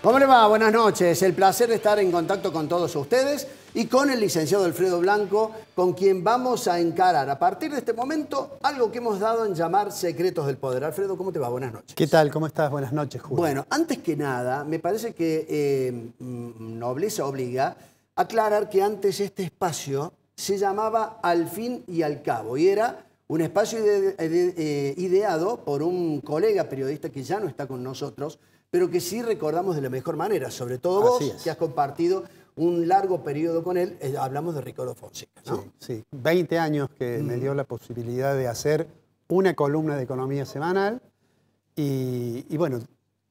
¿Cómo le va? Buenas noches. El placer de estar en contacto con todos ustedes y con el licenciado Alfredo Blanco, con quien vamos a encarar a partir de este momento algo que hemos dado en llamar Secretos del Poder. Alfredo, ¿cómo te va? Buenas noches. ¿Qué tal? ¿Cómo estás? Buenas noches, Julio. Bueno, antes que nada, me parece que nobleza obliga a aclarar que antes este espacio se llamaba Al Fin y al Cabo y era un espacio ideado por un colega periodista que ya no está con nosotros, pero que sí recordamos de la mejor manera, sobre todo vos, que has compartido un largo periodo con él. Hablamos de Ricardo Fonseca, ¿no? Sí, sí. 20 años que me dio la posibilidad de hacer una columna de economía semanal y bueno,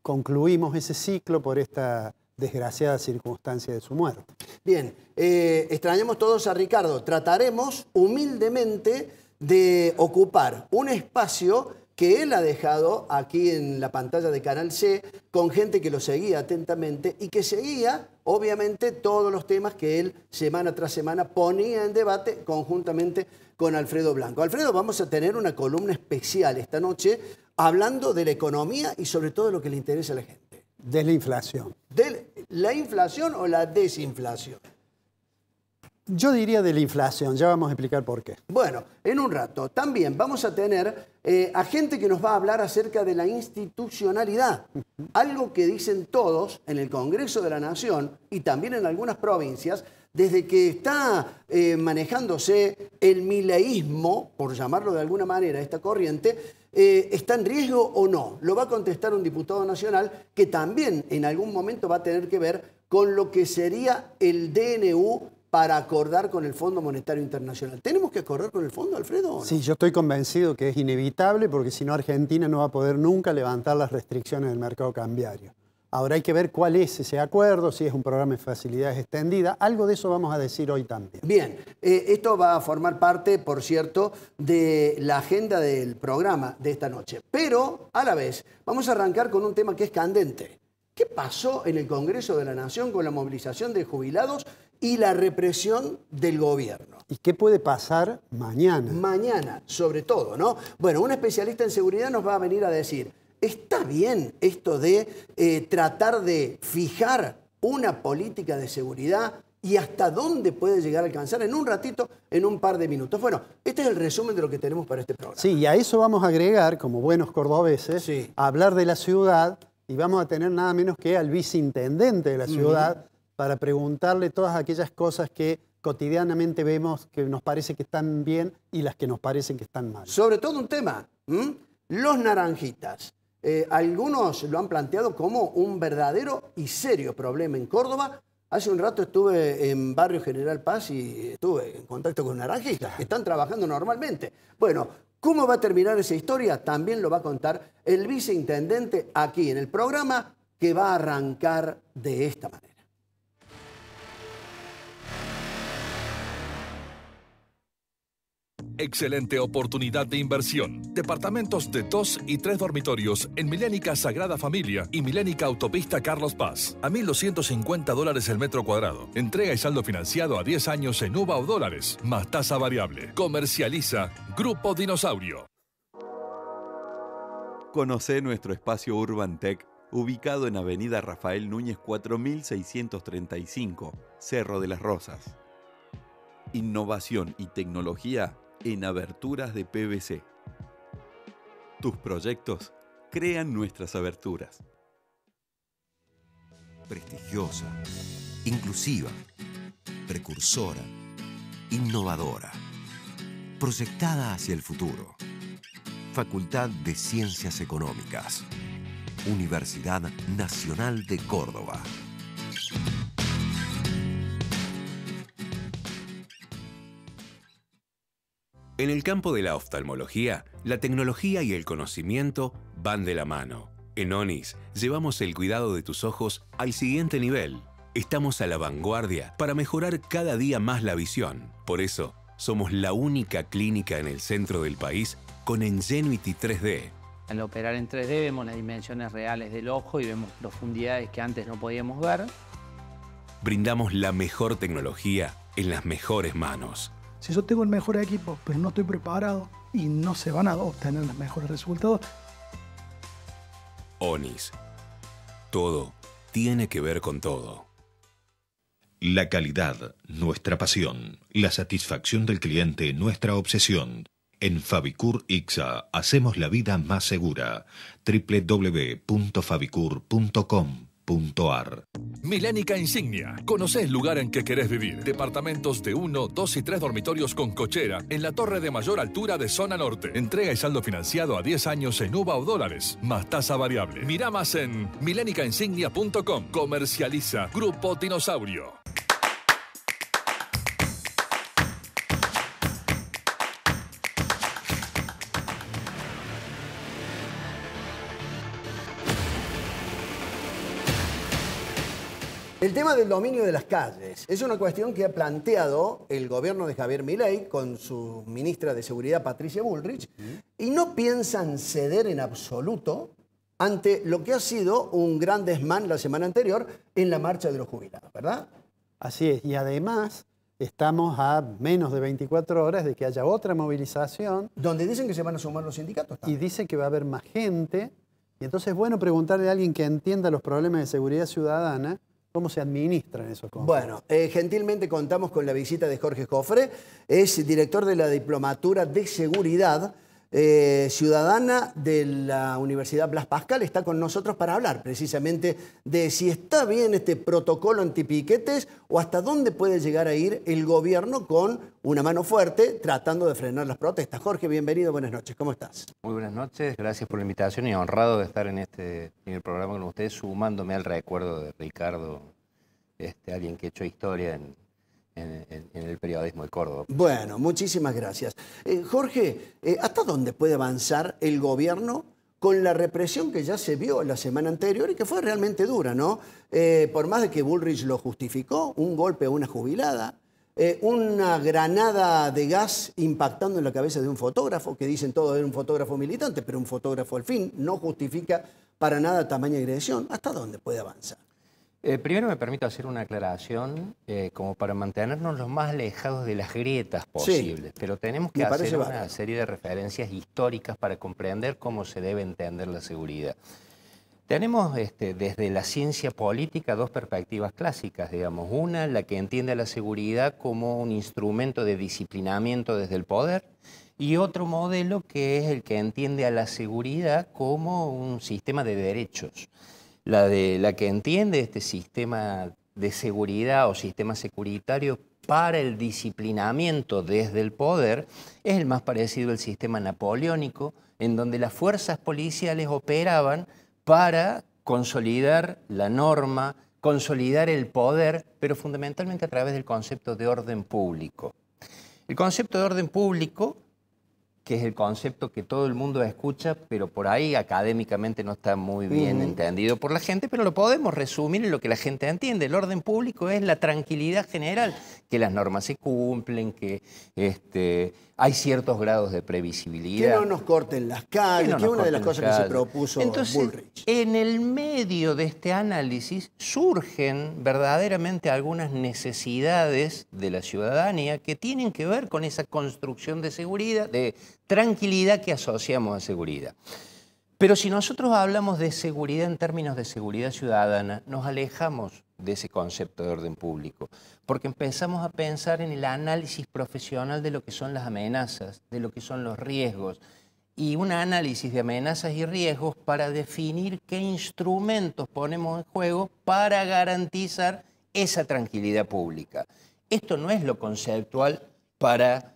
concluimos ese ciclo por esta desgraciada circunstancia de su muerte. Bien, extrañamos todos a Ricardo. Trataremos humildemente de ocupar un espacio que él ha dejado aquí en la pantalla de Canal C, con gente que lo seguía atentamente y que seguía, obviamente, todos los temas que él semana tras semana ponía en debate conjuntamente con Alfredo Blanco. Alfredo, vamos a tener una columna especial esta noche hablando de la economía y sobre todo de lo que le interesa a la gente. De la inflación. ¿De la inflación o la desinflación? Yo diría de la inflación, ya vamos a explicar por qué. Bueno, en un rato también vamos a tener a gente que nos va a hablar acerca de la institucionalidad. Algo que dicen todos en el Congreso de la Nación y también en algunas provincias, desde que está manejándose el mileísmo, por llamarlo de alguna manera, esta corriente, ¿está en riesgo o no? Lo va a contestar un diputado nacional que también en algún momento va a tener que ver con lo que sería el DNU para acordar con el Fondo Monetario Internacional. ¿Tenemos que acordar con el Fondo, Alfredo, o no? Sí, yo estoy convencido que es inevitable porque si no Argentina no va a poder nunca levantar las restricciones del mercado cambiario. Ahora hay que ver cuál es ese acuerdo, si es un programa de facilidades extendida. Algo de eso vamos a decir hoy también. Bien, esto va a formar parte, por cierto, de la agenda del programa de esta noche. Pero, a la vez, vamos a arrancar con un tema que es candente. ¿Qué pasó en el Congreso de la Nación con la movilización de jubilados y la represión del gobierno? ¿Y qué puede pasar mañana? Mañana, sobre todo, ¿no? Bueno, un especialista en seguridad nos va a venir a decir, ¿está bien esto de tratar de fijar una política de seguridad y hasta dónde puede llegar a alcanzar? En un ratito, en un par de minutos. Bueno, este es el resumen de lo que tenemos para este programa. Sí, y a eso vamos a agregar, como buenos cordobeses, a hablar de la ciudad y vamos a tener nada menos que al viceintendente de la ciudad para preguntarle todas aquellas cosas que cotidianamente vemos que nos parece que están bien y las que nos parecen que están mal. Sobre todo un tema, los naranjitas. Algunos lo han planteado como un verdadero y serio problema en Córdoba. Hace un rato estuve en Barrio General Paz y estuve en contacto con naranjistas que están trabajando normalmente. Bueno, ¿cómo va a terminar esa historia? También lo va a contar el viceintendente aquí en el programa, que va a arrancar de esta manera. Excelente oportunidad de inversión. Departamentos de 2 y 3 dormitorios en Milénica Sagrada Familia y Milénica Autopista Carlos Paz. A $1.250 el metro cuadrado. Entrega y saldo financiado a 10 años en UVA o dólares, más tasa variable. Comercializa Grupo Dinosaurio. Conocé nuestro espacio Urban Tech, ubicado en Avenida Rafael Núñez 4635, Cerro de las Rosas. Innovación y tecnología en aberturas de PVC. Tus proyectos crean nuestras aberturas. Prestigiosa, inclusiva, precursora, innovadora, proyectada hacia el futuro. Facultad de Ciencias Económicas. Universidad Nacional de Córdoba. En el campo de la oftalmología, la tecnología y el conocimiento van de la mano. En ONIS llevamos el cuidado de tus ojos al siguiente nivel. Estamos a la vanguardia para mejorar cada día más la visión. Por eso, somos la única clínica en el centro del país con Ingenuity 3D. Al operar en 3D vemos las dimensiones reales del ojo y vemos profundidades que antes no podíamos ver. Brindamos la mejor tecnología en las mejores manos. Si yo tengo el mejor equipo, pero no estoy preparado y no se van a obtener los mejores resultados. ONIS. Todo tiene que ver con todo. La calidad, nuestra pasión. La satisfacción del cliente, nuestra obsesión. En Fabicur Ixa hacemos la vida más segura. www.fabicur.com.ar. Milénica Insignia. Conocé el lugar en que querés vivir. Departamentos de 1, 2 y 3 dormitorios con cochera en la torre de mayor altura de zona norte. Entrega y saldo financiado a 10 años en UVA o dólares, más tasa variable. Mirá más en milénicainsignia.com. Comercializa Grupo Dinosaurio. El tema del dominio de las calles es una cuestión que ha planteado el gobierno de Javier Milei con su ministra de Seguridad, Patricia Bullrich, y no piensan ceder en absoluto ante lo que ha sido un gran desmán la semana anterior en la marcha de los jubilados, ¿verdad? Así es, y además estamos a menos de 24 horas de que haya otra movilización. Donde dicen que se van a sumar los sindicatos también. Y dicen que va a haber más gente, y entonces es bueno preguntarle a alguien que entienda los problemas de seguridad ciudadana, ¿cómo se administran esos conflictos? Bueno, gentilmente contamos con la visita de Jorge Jofre, es director de la Diplomatura de Seguridad Ciudadana de la Universidad Blas Pascal. Está con nosotros para hablar precisamente de si está bien este protocolo antipiquetes o hasta dónde puede llegar a ir el gobierno con una mano fuerte tratando de frenar las protestas. Jorge, bienvenido, buenas noches, ¿cómo estás? Muy buenas noches, gracias por la invitación y honrado de estar en este primer programa con ustedes, sumándome al recuerdo de Ricardo, alguien que ha hecho historia en el periodismo de Córdoba. Bueno, muchísimas gracias. Jorge, ¿hasta dónde puede avanzar el gobierno con la represión que ya se vio la semana anterior y que fue realmente dura, ¿no? Por más de que Bullrich lo justificó, un golpe a una jubilada, una granada de gas impactando en la cabeza de un fotógrafo, que dicen todo era un fotógrafo militante, pero un fotógrafo al fin no justifica para nada tamaña agresión. ¿Hasta dónde puede avanzar? Primero me permito hacer una aclaración como para mantenernos lo más alejados de las grietas posibles, sí, pero tenemos que hacer una serie de referencias históricas para comprender cómo se debe entender la seguridad. Tenemos desde la ciencia política dos perspectivas clásicas, digamos. Una, la que entiende a la seguridad como un instrumento de disciplinamiento desde el poder, y otro modelo que es el que entiende a la seguridad como un sistema de derechos. La que entiende este sistema de seguridad o sistema securitario para el disciplinamiento desde el poder es el más parecido al sistema napoleónico, en donde las fuerzas policiales operaban para consolidar la norma, consolidar el poder, pero fundamentalmente a través del concepto de orden público. El concepto de orden público, que es el concepto que todo el mundo escucha, pero por ahí académicamente no está muy bien entendido por la gente, pero lo podemos resumir en lo que la gente entiende. El orden público es la tranquilidad general, que las normas se cumplen, que hay ciertos grados de previsibilidad. Que no nos corten las calles, que es una de las cosas que se propuso Bullrich. En el medio de este análisis surgen verdaderamente algunas necesidades de la ciudadanía que tienen que ver con esa construcción de seguridad, de tranquilidad que asociamos a seguridad. Pero si nosotros hablamos de seguridad en términos de seguridad ciudadana, nos alejamos de ese concepto de orden público, porque empezamos a pensar en el análisis profesional de lo que son las amenazas, de lo que son los riesgos, y un análisis de amenazas y riesgos para definir qué instrumentos ponemos en juego para garantizar esa tranquilidad pública. Esto no es lo conceptual para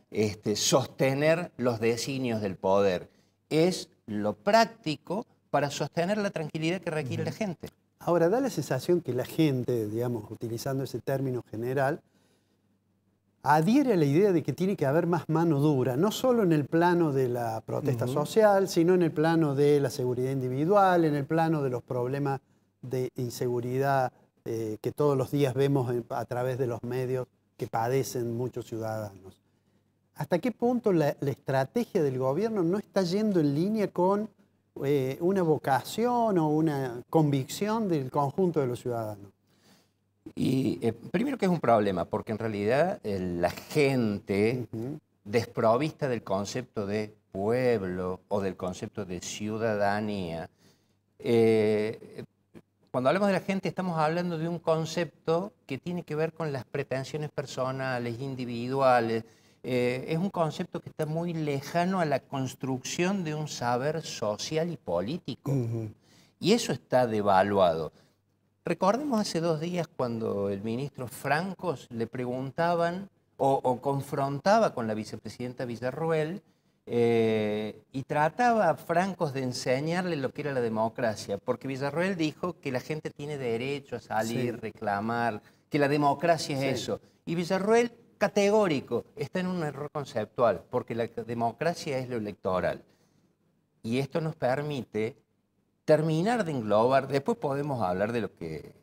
sostener los designios del poder, es lo práctico para sostener la tranquilidad que requiere la gente. Ahora, da la sensación que la gente, digamos, utilizando ese término general, adhiere a la idea de que tiene que haber más mano dura, no solo en el plano de la protesta social, sino en el plano de la seguridad individual, en el plano de los problemas de inseguridad que todos los días vemos a través de los medios que padecen muchos ciudadanos. ¿Hasta qué punto la estrategia del gobierno no está yendo en línea con una vocación o una convicción del conjunto de los ciudadanos? Y primero que es un problema, porque en realidad la gente desprovista del concepto de pueblo o del concepto de ciudadanía, cuando hablamos de la gente estamos hablando de un concepto que tiene que ver con las pretensiones personales, individuales. Es un concepto que está muy lejano a la construcción de un saber social y político. Y eso está devaluado. Recordemos hace 2 días cuando el ministro Francos le preguntaban o confrontaba con la vicepresidenta Villarroel y trataba a Francos de enseñarle lo que era la democracia, porque Villarroel dijo que la gente tiene derecho a salir, reclamar, que la democracia es eso. Y Villarroel, categórico, está en un error conceptual, porque la democracia es lo electoral. Y esto nos permite terminar de englobar, después podemos hablar de lo que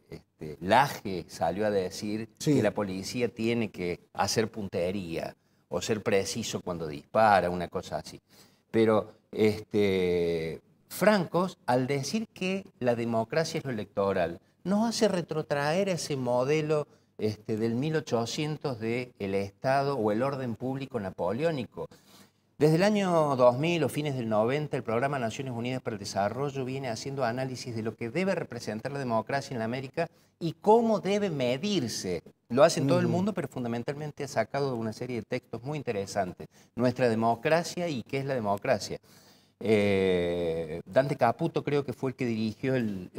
Laje salió a decir, que la policía tiene que hacer puntería o ser preciso cuando dispara, una cosa así. Pero Francos, al decir que la democracia es lo electoral, nos hace retrotraer a ese modelo del 1800 del Estado o el orden público napoleónico. Desde el año 2000 o fines del 90, el Programa Naciones Unidas para el Desarrollo viene haciendo análisis de lo que debe representar la democracia en la América y cómo debe medirse. Lo hace en todo el mundo, pero fundamentalmente ha sacado una serie de textos muy interesantes. Nuestra democracia y qué es la democracia. Dante Caputo creo que fue el que dirigió el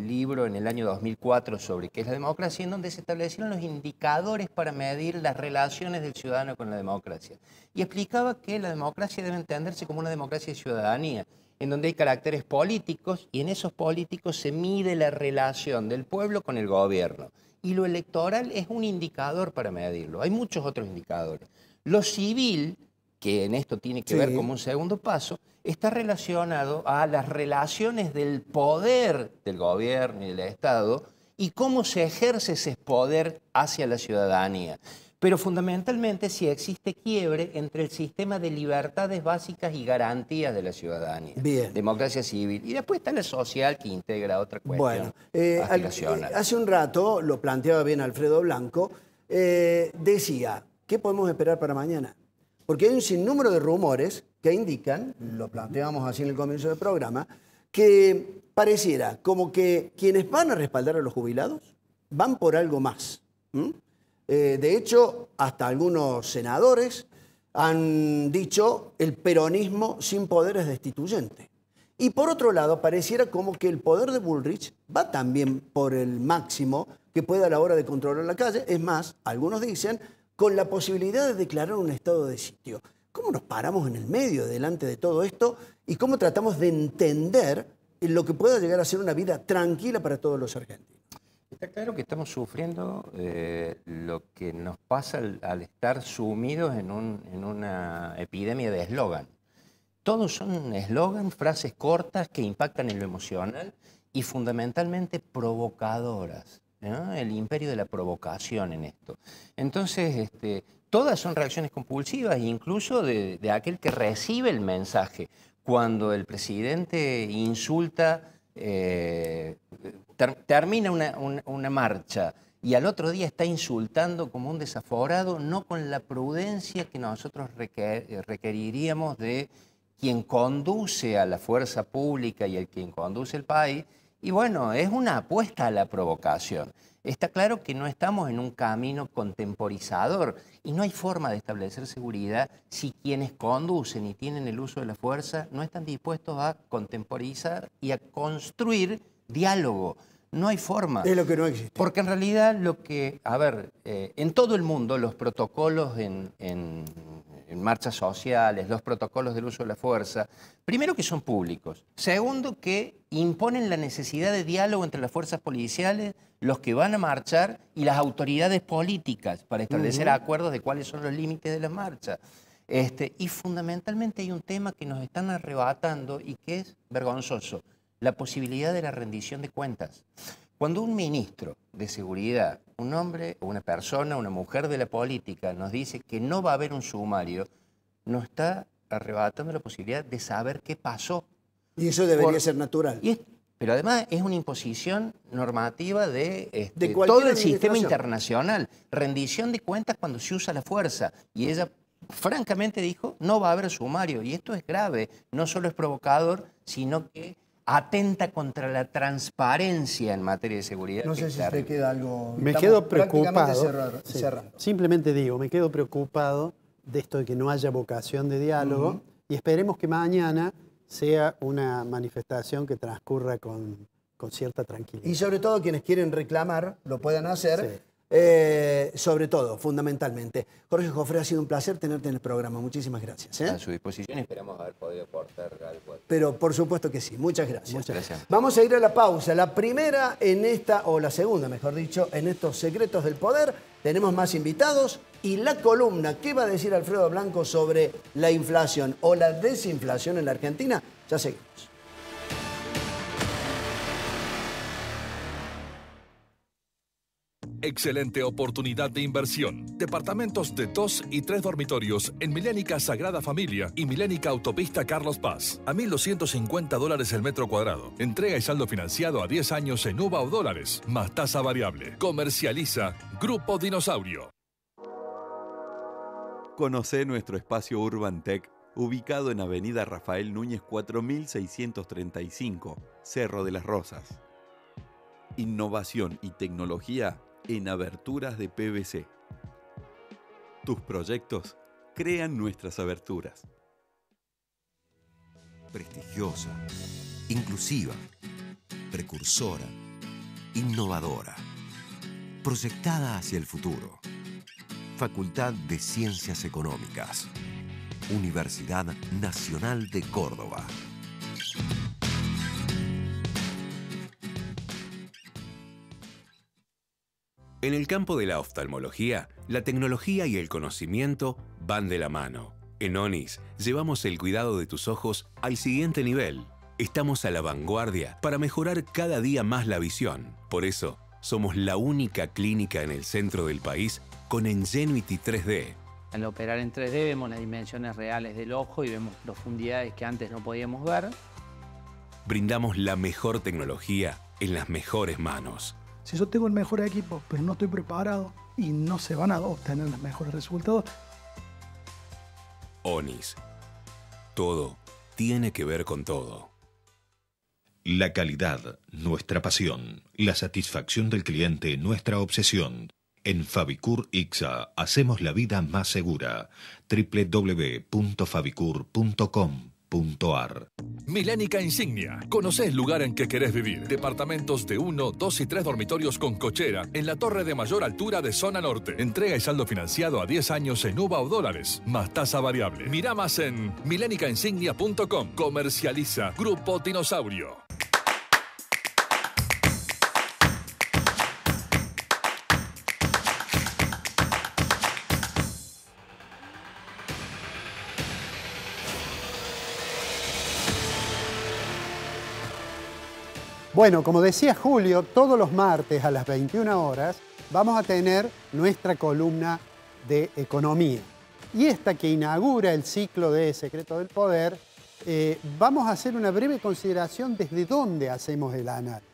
libro en el año 2004 sobre qué es la democracia, en donde se establecieron los indicadores para medir las relaciones del ciudadano con la democracia. Y explicaba que la democracia debe entenderse como una democracia de ciudadanía, en donde hay caracteres políticos y en esos políticos se mide la relación del pueblo con el gobierno. Y lo electoral es un indicador para medirlo. Hay muchos otros indicadores. Lo civil, que en esto tiene que ver como un segundo paso, está relacionado a las relaciones del poder del gobierno y del Estado y cómo se ejerce ese poder hacia la ciudadanía. Pero fundamentalmente si existe quiebre entre el sistema de libertades básicas y garantías de la ciudadanía. Bien. Democracia civil. Y después está la social que integra otra cuestión. Bueno, hace un rato, lo planteaba bien Alfredo Blanco, decía, ¿qué podemos esperar para mañana? Porque hay un sinnúmero de rumores que indican, lo planteamos así en el comienzo del programa, que pareciera como que quienes van a respaldar a los jubilados van por algo más. De hecho, hasta algunos senadores han dicho el peronismo sin poderes destituyente. Y por otro lado, pareciera como que el poder de Bullrich va también por el máximo que puede a la hora de controlar la calle. Es más, algunos dicen, con la posibilidad de declarar un estado de sitio. ¿Cómo nos paramos en el medio delante de todo esto y cómo tratamos de entender lo que pueda llegar a ser una vida tranquila para todos los argentinos? Está claro que estamos sufriendo lo que nos pasa al estar sumidos en una epidemia de eslogan. Todos son eslogan, frases cortas que impactan en lo emocional y fundamentalmente provocadoras. ¿No? El imperio de la provocación en esto. Entonces, todas son reacciones compulsivas, incluso de aquel que recibe el mensaje. Cuando el presidente insulta, termina una marcha y al otro día está insultando como un desaforado, no con la prudencia que nosotros requeriríamos de quien conduce a la fuerza pública y el quien conduce el país. Y bueno, es una apuesta a la provocación. Está claro que no estamos en un camino contemporizador y no hay forma de establecer seguridad si quienes conducen y tienen el uso de la fuerza no están dispuestos a contemporizar y a construir diálogo. No hay forma. Es lo que no existe. Porque en realidad en todo el mundo los protocolos en marchas sociales, los protocolos del uso de la fuerza, primero que son públicos, segundo que imponen la necesidad de diálogo entre las fuerzas policiales, los que van a marchar y las autoridades políticas para establecer acuerdos de cuáles son los límites de la marcha. Y fundamentalmente hay un tema que nos están arrebatando y que es vergonzoso, la posibilidad de la rendición de cuentas. Cuando un ministro de seguridad, un hombre, una persona, una mujer de la política nos dice que no va a haber un sumario, nos está arrebatando la posibilidad de saber qué pasó. Y eso debería ser natural. Pero además es una imposición normativa de todo el sistema internacional. Rendición de cuentas cuando se usa la fuerza. Y ella francamente dijo, no va a haber sumario. Y esto es grave. No solo es provocador, sino que atenta contra la transparencia en materia de seguridad. No sé si te queda algo... Me quedo preocupado. Cerrando. Simplemente digo, me quedo preocupado de esto de que no haya vocación de diálogo y esperemos que mañana sea una manifestación que transcurra con cierta tranquilidad. Y sobre todo quienes quieren reclamar lo puedan hacer, sobre todo, fundamentalmente. Jorge Jofré, ha sido un placer tenerte en el programa. Muchísimas gracias. A su disposición, esperamos haber podido aportar algo. Pero por supuesto que sí. Muchas gracias. Muchas gracias. Vamos a ir a la pausa. La primera en esta, o la segunda, mejor dicho, en estos Secretos del Poder. Tenemos más invitados y la columna, ¿qué va a decir Alfredo Blanco sobre la inflación o la desinflación en la Argentina? Ya seguimos. Excelente oportunidad de inversión. Departamentos de 2 y 3 dormitorios en Milénica Sagrada Familia y Milénica Autopista Carlos Paz. A $1.250 el metro cuadrado. Entrega y saldo financiado a 10 años en UVA o dólares, más tasa variable. Comercializa Grupo Dinosaurio. Conocé nuestro espacio Urban Tech, ubicado en Avenida Rafael Núñez 4635, Cerro de las Rosas. Innovación y tecnología en aberturas de PVC. Tus proyectos crean nuestras aberturas. Prestigiosa, inclusiva, precursora, innovadora, proyectada hacia el futuro. Facultad de Ciencias Económicas. Universidad Nacional de Córdoba. En el campo de la oftalmología, la tecnología y el conocimiento van de la mano. En ONIS llevamos el cuidado de tus ojos al siguiente nivel. Estamos a la vanguardia para mejorar cada día más la visión. Por eso, somos la única clínica en el centro del país con Ingenuity 3D. Al operar en 3D vemos las dimensiones reales del ojo y vemos profundidades que antes no podíamos ver. Brindamos la mejor tecnología en las mejores manos. Si yo tengo el mejor equipo, pero no estoy preparado y no se van a obtener los mejores resultados. ONIS. Todo tiene que ver con todo. La calidad, nuestra pasión. La satisfacción del cliente, nuestra obsesión. En Fabicur Ixa hacemos la vida más segura. www.fabicur.com.ar. Milénica Insignia. Conocés el lugar en que querés vivir. Departamentos de 1, 2 y 3 dormitorios con cochera en la torre de mayor altura de zona norte. Entrega y saldo financiado a 10 años en UVA o dólares, más tasa variable. Mirá más en milénicainsignia.com. Comercializa Grupo Dinosaurio. Bueno, como decía Julio, todos los martes a las 21 horas vamos a tener nuestra columna de economía. Y esta que inaugura el ciclo de Secretos del Poder, vamos a hacer una breve consideración desde dónde hacemos el análisis.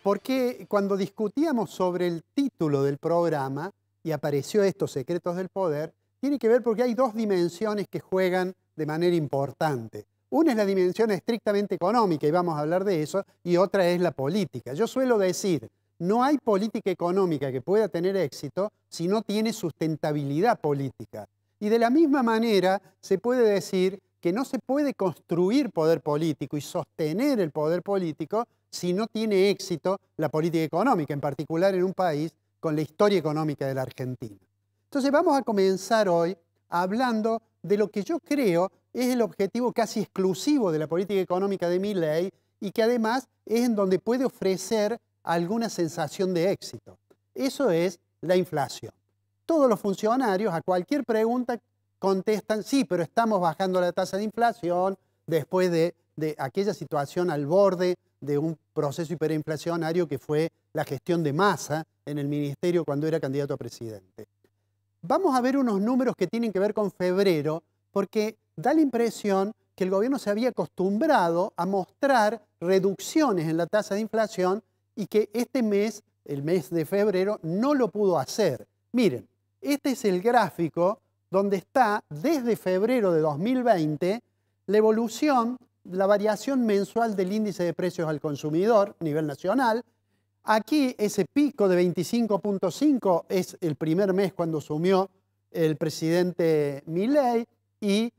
Porque cuando discutíamos sobre el título del programa y apareció esto, Secretos del Poder, tiene que ver porque hay dos dimensiones que juegan de manera importante. Una es la dimensión estrictamente económica, y vamos a hablar de eso, y otra es la política. Yo suelo decir, no hay política económica que pueda tener éxito si no tiene sustentabilidad política. Y de la misma manera se puede decir que no se puede construir poder político y sostener el poder político si no tiene éxito la política económica, en particular en un país con la historia económica de la Argentina. Entonces vamos a comenzar hoy hablando de lo que yo creo es el objetivo casi exclusivo de la política económica de Milei y que además es en donde puede ofrecer alguna sensación de éxito. Eso es la inflación. Todos los funcionarios a cualquier pregunta contestan, sí, pero estamos bajando la tasa de inflación después de aquella situación al borde de un proceso hiperinflacionario que fue la gestión de Massa en el ministerio cuando era candidato a presidente. Vamos a ver unos números que tienen que ver con febrero, porque da la impresión que el gobierno se había acostumbrado a mostrar reducciones en la tasa de inflación y que este mes, el mes de febrero, no lo pudo hacer. Miren, este es el gráfico donde está desde febrero de 2020 la evolución la variación mensual del índice de precios al consumidor a nivel nacional. Aquí ese pico de 25.5 es el primer mes cuando asumió el presidente Milei, y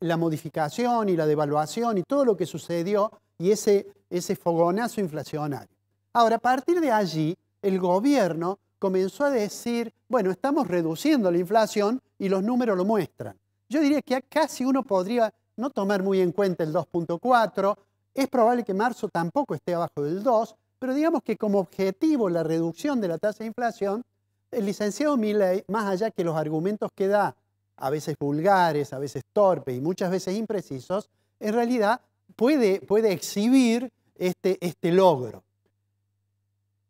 la modificación y la devaluación y todo lo que sucedió y ese fogonazo inflacionario. Ahora, a partir de allí, el gobierno comenzó a decir, bueno, estamos reduciendo la inflación y los números lo muestran. Yo diría que casi uno podría no tomar muy en cuenta el 2.4, es probable que marzo tampoco esté abajo del 2, pero digamos que como objetivo la reducción de la tasa de inflación, el licenciado Milei, más allá que los argumentos que da, a veces vulgares, a veces torpes y muchas veces imprecisos, en realidad puede exhibir este logro.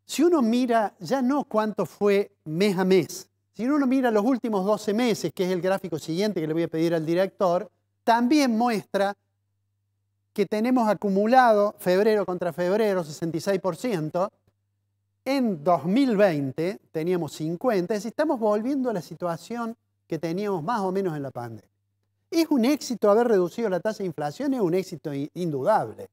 Si uno mira ya no cuánto fue mes a mes, si uno mira los últimos 12 meses, que es el gráfico siguiente que le voy a pedir al director, también muestra que tenemos acumulado febrero contra febrero 66%, en 2020 teníamos 50%, es decir, estamos volviendo a la situación que teníamos más o menos en la pandemia. ¿Es un éxito haber reducido la tasa de inflación? Es un éxito indudable.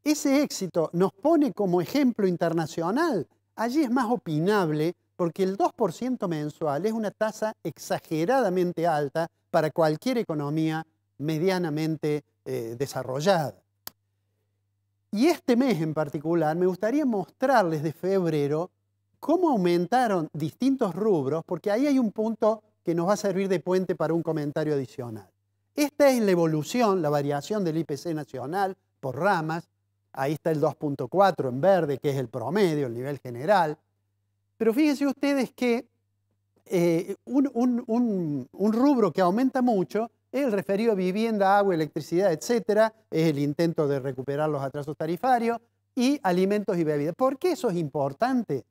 Ese éxito nos pone como ejemplo internacional. Allí es más opinable porque el 2% mensual es una tasa exageradamente alta para cualquier economía medianamente desarrollada. Y este mes en particular me gustaría mostrarles de febrero cómo aumentaron distintos rubros, porque ahí hay un punto que nos va a servir de puente para un comentario adicional. Esta es la evolución, la variación del IPC nacional por ramas. Ahí está el 2.4 en verde, que es el promedio, el nivel general. Pero fíjense ustedes que un rubro que aumenta mucho es el referido a vivienda, agua, electricidad, etcétera. Es el intento de recuperar los atrasos tarifarios y alimentos y bebidas. ¿Por qué eso es importante?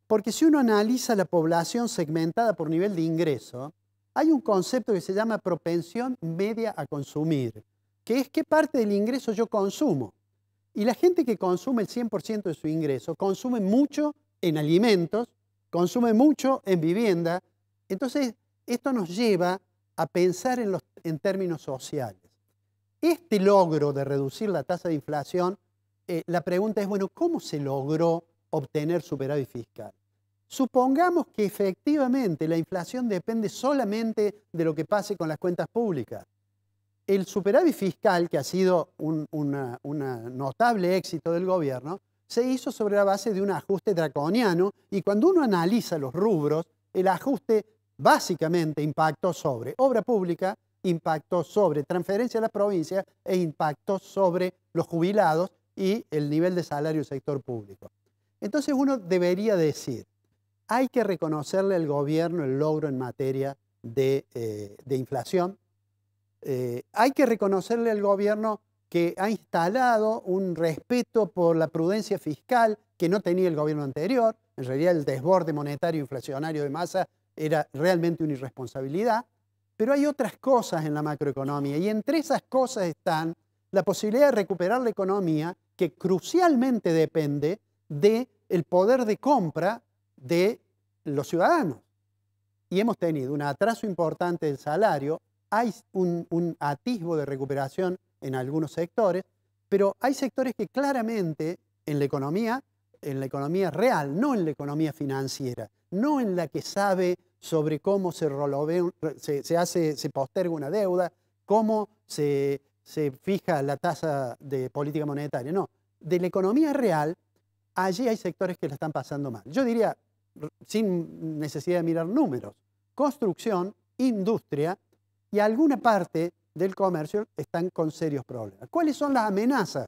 Porque si uno analiza la población segmentada por nivel de ingreso, hay un concepto que se llama propensión media a consumir, que es qué parte del ingreso yo consumo. Y la gente que consume el 100% de su ingreso consume mucho en alimentos, consume mucho en vivienda. Entonces, esto nos lleva a pensar en términos sociales. Este logro de reducir la tasa de inflación, la pregunta es, bueno, ¿cómo se logró obtener superávit fiscal? Supongamos que efectivamente la inflación depende solamente de lo que pase con las cuentas públicas. El superávit fiscal, que ha sido un notable éxito del gobierno, se hizo sobre la base de un ajuste draconiano y cuando uno analiza los rubros, el ajuste básicamente impactó sobre obra pública, impactó sobre transferencia a las provincias e impactó sobre los jubilados y el nivel de salario del sector público. Entonces uno debería decir, hay que reconocerle al gobierno el logro en materia de inflación. Hay que reconocerle al gobierno que ha instalado un respeto por la prudencia fiscal que no tenía el gobierno anterior. En realidad el desborde monetario inflacionario de masa era realmente una irresponsabilidad. Pero hay otras cosas en la macroeconomía y entre esas cosas están la posibilidad de recuperar la economía que crucialmente depende del poder de compra de los ciudadanos. Y hemos tenido un atraso importante del salario, hay un atisbo de recuperación en algunos sectores, pero hay sectores que claramente en la economía real, no en la economía financiera, no en la que sabe sobre cómo se posterga una deuda, cómo se fija la tasa de política monetaria, no. De la economía real, allí hay sectores que la están pasando mal. Yo diría, sin necesidad de mirar números, construcción, industria y alguna parte del comercio están con serios problemas. ¿Cuáles son las amenazas?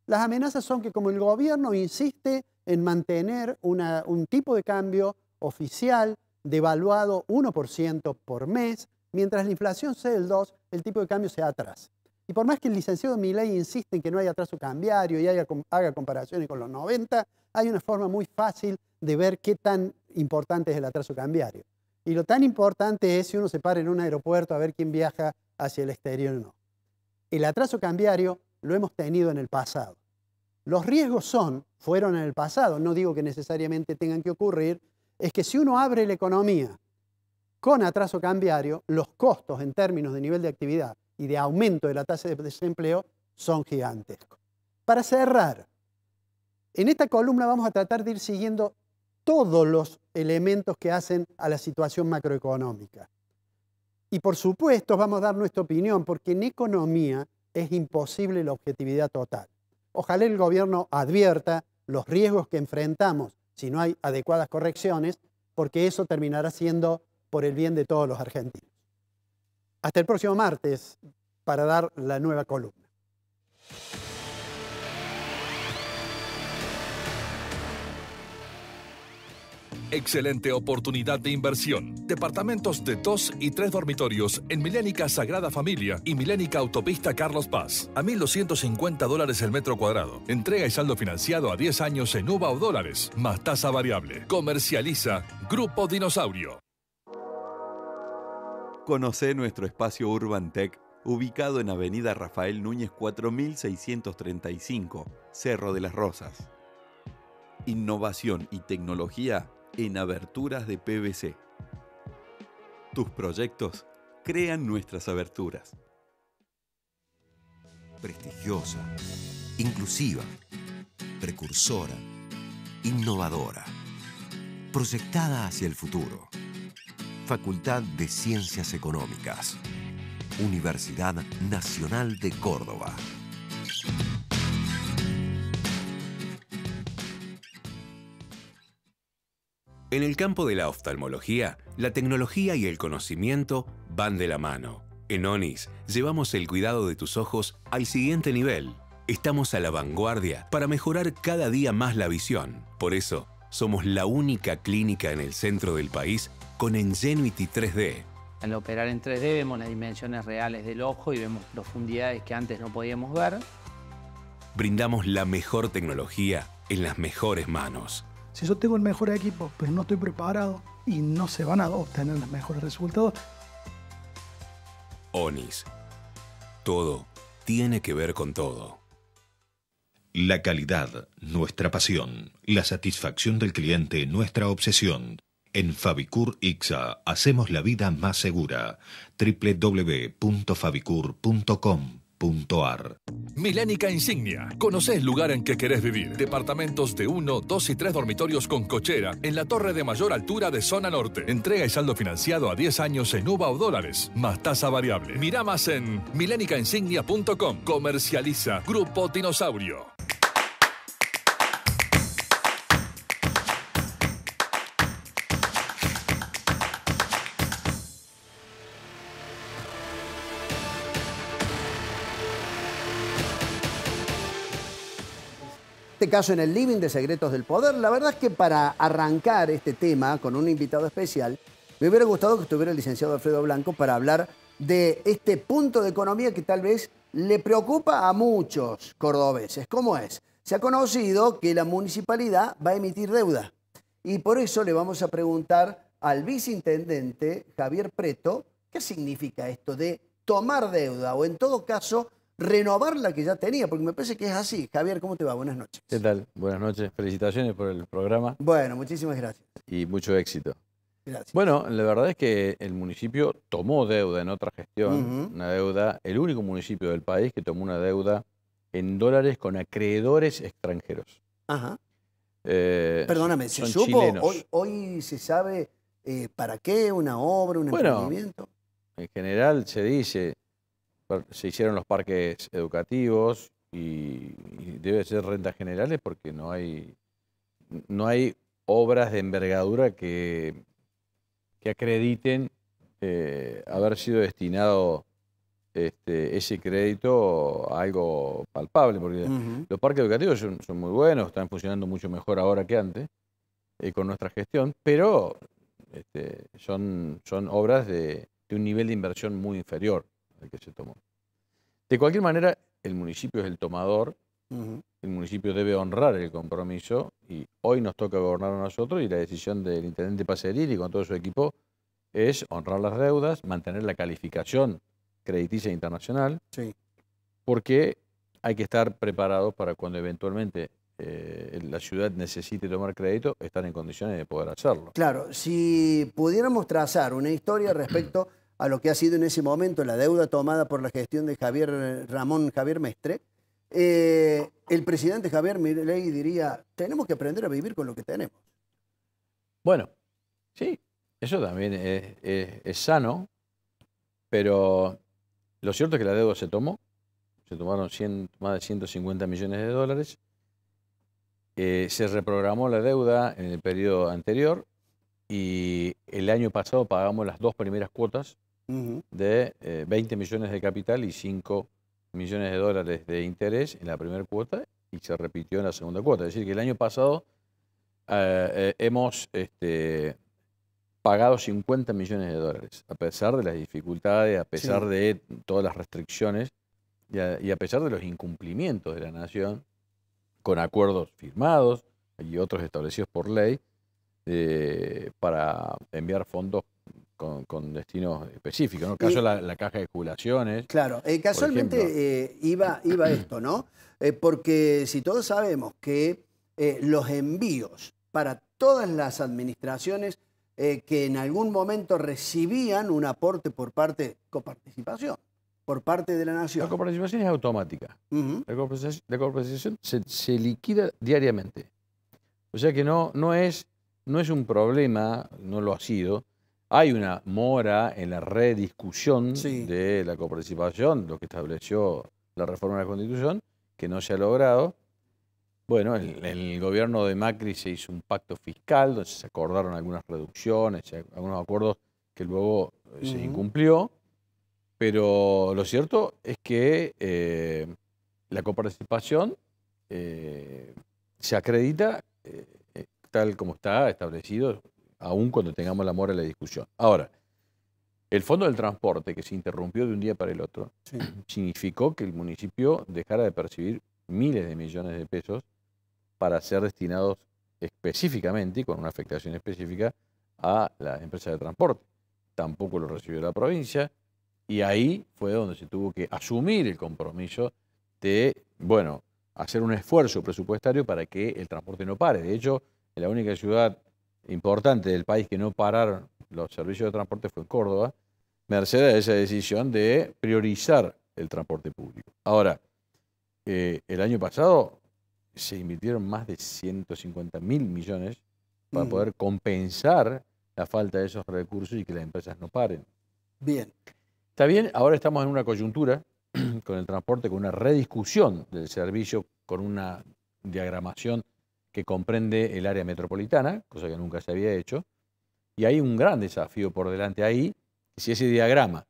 Las amenazas son que como el gobierno insiste en mantener un tipo de cambio oficial devaluado 1% por mes, mientras la inflación sea del 2%, el tipo de cambio se atrasa. Y por más que el licenciado Milei insiste en que no haya atraso cambiario y haga comparaciones con los 90, hay una forma muy fácil de ver qué tan importante es el atraso cambiario. Y lo tan importante es si uno se para en un aeropuerto a ver quién viaja hacia el exterior o no. El atraso cambiario lo hemos tenido en el pasado. Los riesgos fueron en el pasado, no digo que necesariamente tengan que ocurrir, es que si uno abre la economía con atraso cambiario, los costos en términos de nivel de actividad y de aumento de la tasa de desempleo son gigantescos. Para cerrar, en esta columna vamos a tratar de ir siguiendo todos los elementos que hacen a la situación macroeconómica. Y por supuesto vamos a dar nuestra opinión, porque en economía es imposible la objetividad total. Ojalá el gobierno advierta los riesgos que enfrentamos si no hay adecuadas correcciones, porque eso terminará siendo por el bien de todos los argentinos. Hasta el próximo martes para dar la nueva columna. Excelente oportunidad de inversión. Departamentos de 2 y 3 dormitorios en Milénica Sagrada Familia y Milénica Autopista Carlos Paz. A $1.250 el metro cuadrado. Entrega y saldo financiado a 10 años en UVA o dólares, más tasa variable. Comercializa Grupo Dinosaurio. Conocé nuestro espacio Urban Tech, ubicado en Avenida Rafael Núñez 4635, Cerro de las Rosas. Innovación y tecnología en aberturas de PVC. Tus proyectos crean nuestras aberturas. Prestigiosa, inclusiva, precursora, innovadora, proyectada hacia el futuro. Facultad de Ciencias Económicas. Universidad Nacional de Córdoba. En el campo de la oftalmología, la tecnología y el conocimiento van de la mano. En ONIS llevamos el cuidado de tus ojos al siguiente nivel. Estamos a la vanguardia para mejorar cada día más la visión. Por eso, somos la única clínica en el centro del país con Ingenuity 3D. Al operar en 3D vemos las dimensiones reales del ojo y vemos profundidades que antes no podíamos ver. Brindamos la mejor tecnología en las mejores manos. Si yo tengo el mejor equipo, pero no estoy preparado y no se van a obtener los mejores resultados. ONIS. Todo tiene que ver con todo. La calidad, nuestra pasión. La satisfacción del cliente, nuestra obsesión. En Fabicur Ixa hacemos la vida más segura. www.fabicur.com.ar. Milénica Insignia. Conocés el lugar en que querés vivir. Departamentos de 1, 2 y 3 dormitorios con cochera en la torre de mayor altura de zona norte. Entrega y saldo financiado a 10 años en UVA o dólares, más tasa variable. Mirá más en milénicainsignia.com. Comercializa Grupo Dinosaurio. Este caso en el Living de Secretos del Poder. La verdad es que para arrancar este tema con un invitado especial, me hubiera gustado que estuviera el licenciado Alfredo Blanco para hablar de este punto de economía que tal vez le preocupa a muchos cordobeses. ¿Cómo es? Se ha conocido que la municipalidad va a emitir deuda y por eso le vamos a preguntar al viceintendente Javier Preto qué significa esto de tomar deuda o en todo caso renovar la que ya tenía, porque me parece que es así. Javier, ¿cómo te va? Buenas noches. ¿Qué tal? Buenas noches. Felicitaciones por el programa. Bueno, muchísimas gracias. Y mucho éxito. Gracias. Bueno, la verdad es que el municipio tomó deuda en otra gestión, una deuda, el único municipio del país que tomó una deuda en dólares con acreedores extranjeros. Ajá. Perdóname, ¿se supo? Hoy se sabe para qué, una obra, un emprendimiento. En general se dice, se hicieron los parques educativos y debe ser rentas generales porque no hay obras de envergadura que acrediten haber sido destinado ese crédito a algo palpable, porque los parques educativos son muy buenos, están funcionando mucho mejor ahora que antes con nuestra gestión, pero son obras de un nivel de inversión muy inferior al que se tomó. De cualquier manera, el municipio es el tomador, el municipio debe honrar el compromiso y hoy nos toca gobernar a nosotros y la decisión del intendente Pacerini con todo su equipo es honrar las deudas, mantener la calificación crediticia internacional, porque hay que estar preparados para cuando eventualmente la ciudad necesite tomar crédito, estar en condiciones de poder hacerlo. Claro, si pudiéramos trazar una historia respecto a lo que ha sido en ese momento la deuda tomada por la gestión de Ramón Javier Mestre, el presidente Javier Milei diría, tenemos que aprender a vivir con lo que tenemos. Bueno, sí, eso también es sano, pero lo cierto es que la deuda se tomó, se tomaron más de 150 millones de dólares, se reprogramó la deuda en el periodo anterior y el año pasado pagamos las 2 primeras cuotas de 20 millones de capital y 5 millones de dólares de interés en la primera cuota y se repitió en la segunda cuota. Es decir, que el año pasado hemos pagado 50 millones de dólares, a pesar de las dificultades, a pesar de todas las restricciones y a pesar de los incumplimientos de la Nación con acuerdos firmados y otros establecidos por ley para enviar fondos con destinos específicos, ¿no? Caso la caja de jubilaciones. Claro, casualmente iba esto, ¿no? Porque si todos sabemos que los envíos para todas las administraciones que en algún momento recibían un aporte por parte, coparticipación, por parte de la Nación. La coparticipación es automática. La coparticipación se liquida diariamente. O sea que no es un problema, no lo ha sido. Hay una mora en la rediscusión de la coparticipación, lo que estableció la reforma de la Constitución, que no se ha logrado. Bueno, en el gobierno de Macri se hizo un pacto fiscal, donde se acordaron algunas reducciones, algunos acuerdos que luego se incumplió. Pero lo cierto es que la coparticipación se acredita tal como está establecido, aún cuando tengamos la mora en la discusión. Ahora, el Fondo del Transporte, que se interrumpió de un día para el otro, significó que el municipio dejara de percibir miles de millones de pesos para ser destinados específicamente, y con una afectación específica, a la empresa de transporte. Tampoco lo recibió la provincia, y ahí fue donde se tuvo que asumir el compromiso de, bueno, hacer un esfuerzo presupuestario para que el transporte no pare. De hecho, la única ciudad importante del país que no pararon los servicios de transporte fue en Córdoba, merced a esa decisión de priorizar el transporte público. Ahora, el año pasado se invirtieron más de 150.000 millones para poder compensar la falta de esos recursos y que las empresas no paren. Bien. Está bien, ahora estamos en una coyuntura con el transporte, con una rediscusión del servicio, con una diagramación que comprende el área metropolitana, cosa que nunca se había hecho, y hay un gran desafío por delante ahí. Si ese diagrama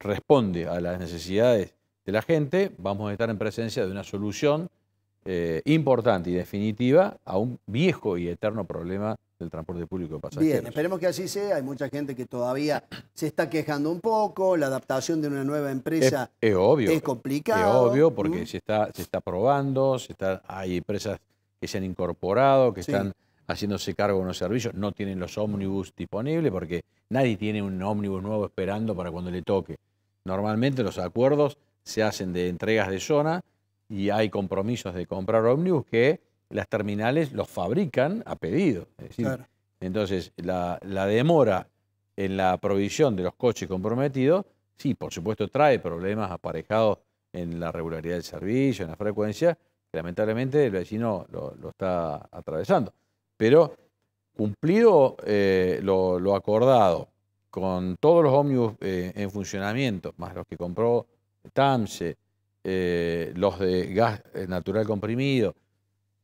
responde a las necesidades de la gente, vamos a estar en presencia de una solución importante y definitiva a un viejo y eterno problema del transporte público de pasajeros. Bien, esperemos que así sea. Hay mucha gente que todavía se está quejando un poco. La adaptación de una nueva empresa es obvio, es complicado. Es obvio porque se está probando, hay empresas que se han incorporado, que están haciéndose cargo de unos servicios, no tienen los ómnibus disponibles porque nadie tiene un ómnibus nuevo esperando para cuando le toque. Normalmente los acuerdos se hacen de entregas de zona y hay compromisos de comprar ómnibus que las terminales los fabrican a pedido. Es decir, entonces, la demora en la provisión de los coches comprometidos, sí, por supuesto trae problemas aparejados en la regularidad del servicio, en la frecuencia, que lamentablemente el vecino lo está atravesando. Pero cumplido lo acordado, con todos los ómnibus en funcionamiento, más los que compró TAMSE, los de gas natural comprimido,